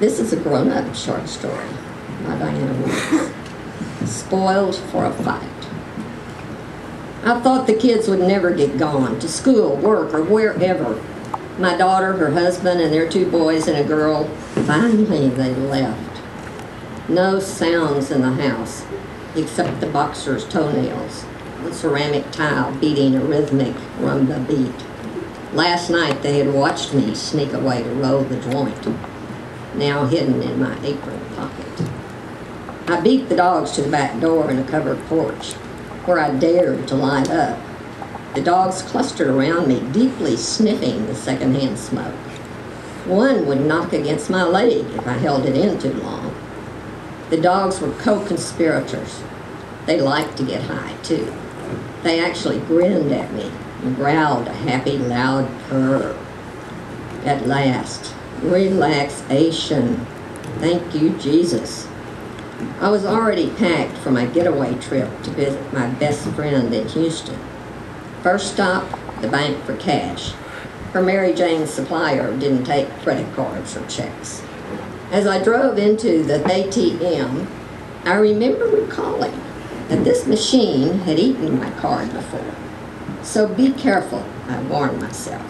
This is a grown-up short story by Diana Williams. Spoiled for a Fight. I thought the kids would never get gone to school, work, or wherever. My daughter, her husband, and their 2 boys and a girl, finally they left. No sounds in the house except the boxer's toenails, the ceramic tile beating a rhythmic rumba beat. Last night they had watched me sneak away to roll the joint, now hidden in my apron pocket. I beat the dogs to the back door in a covered porch, where I dared to light up. The dogs clustered around me, deeply sniffing the secondhand smoke. One would knock against my leg if I held it in too long. The dogs were co-conspirators. They liked to get high, too. They actually grinned at me and growled a happy, loud purr. At last, relaxation. Thank you, Jesus. I was already packed for my getaway trip to visit my best friend in Houston. First stop, the bank for cash. Her Mary Jane supplier didn't take credit cards or checks. As I drove into the ATM, I remember recalling that this machine had eaten my card before. So be careful, I warned myself.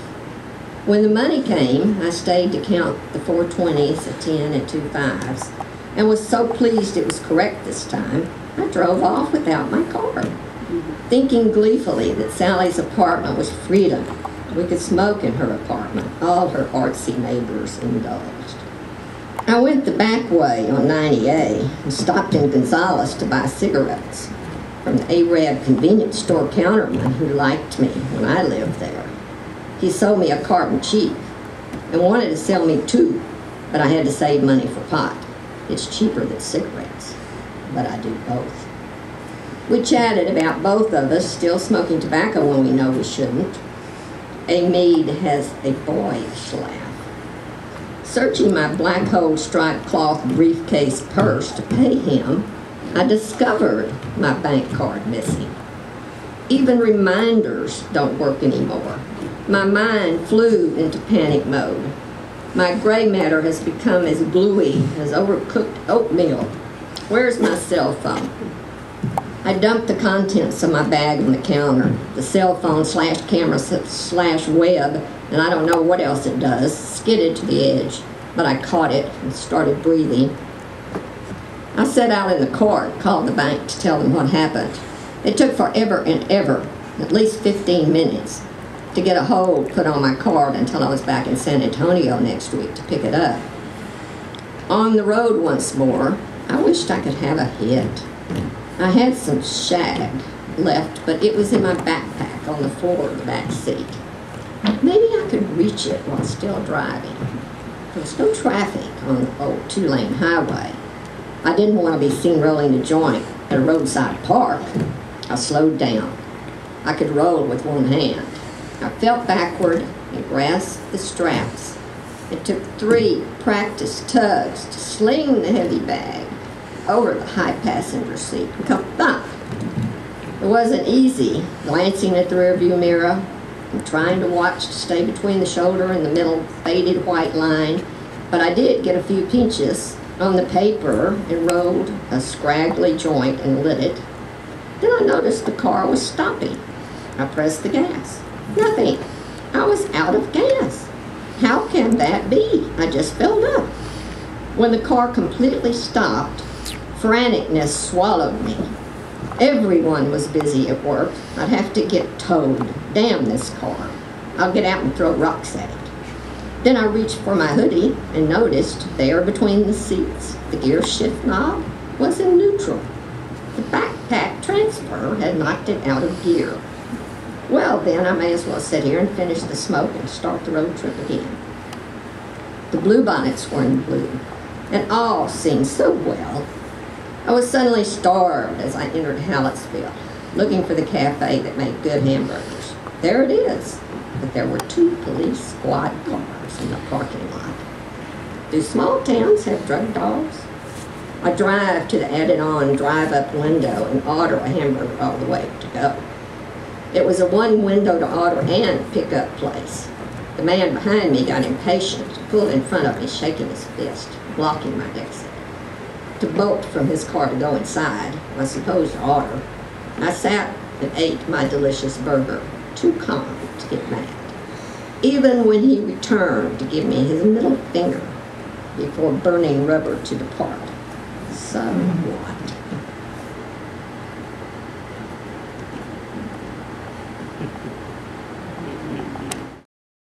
When the money came, I stayed to count the 4 20s, a 10, and 2 5s, and was so pleased it was correct this time, I drove off without my card, thinking gleefully that Sally's apartment was freedom. We could smoke in her apartment, all her artsy neighbors indulged. I went the back way on 90A and stopped in Gonzales to buy cigarettes from the Arab convenience store counterman who liked me when I lived there. He sold me a carton cheap and wanted to sell me 2, but I had to save money for pot. It's cheaper than cigarettes, but I do both. We chatted about both of us still smoking tobacco when we know we shouldn't. A maid has a boyish laugh. Searching my black hole striped cloth briefcase purse to pay him, I discovered my bank card missing. Even reminders don't work anymore. My mind flew into panic mode. My gray matter has become as gluey as overcooked oatmeal. Where's my cell phone? I dumped the contents of my bag on the counter, the cell phone slash camera slash web, and I don't know what else it does, skidded to the edge, but I caught it and started breathing. I sat out in the court, called the bank to tell them what happened. It took forever and ever, at least 15 minutes, to get a hold put on my card until I was back in San Antonio next week to pick it up. On the road once more, I wished I could have a hit. I had some shag left, but it was in my backpack on the floor of the back seat. Maybe I could reach it while still driving. There was no traffic on the old 2-lane highway. I didn't want to be seen rolling a joint at a roadside park. I slowed down. I could roll with one hand. I felt backward and grasped the straps. It took 3 practice tugs to sling the heavy bag over the high passenger seat and come thump. It wasn't easy, glancing at the rearview mirror and trying to watch to stay between the shoulder and the middle faded white line, but I did get a few pinches on the paper and rolled a scraggly joint and lit it. Then I noticed the car was stopping. I pressed the gas. Nothing. I was out of gas. How can that be? I just filled up. When the car completely stopped, franticness swallowed me. Everyone was busy at work. I'd have to get towed. Damn this car. I'll get out and throw rocks at it. Then I reached for my hoodie and noticed there between the seats, the gear shift knob was in neutral. The backpack transfer had knocked it out of gear. Well, then I may as well sit here and finish the smoke and start the road trip again. The bluebonnets were in bloom, and all seemed so well. I was suddenly starved as I entered Hallettsville, looking for the cafe that made good hamburgers. There it is, but there were 2 police squad cars in the parking lot. Do small towns have drug dogs? I drive to the added-on drive-up window and order a hamburger all the way to go. It was a 1-window to order and pick-up place. The man behind me got impatient, pulled in front of me, shaking his fist, blocking my exit. To bolt from his car to go inside, my supposed order, I sat and ate my delicious burger, too calm to get mad. Even when he returned to give me his middle finger before burning rubber to depart. So,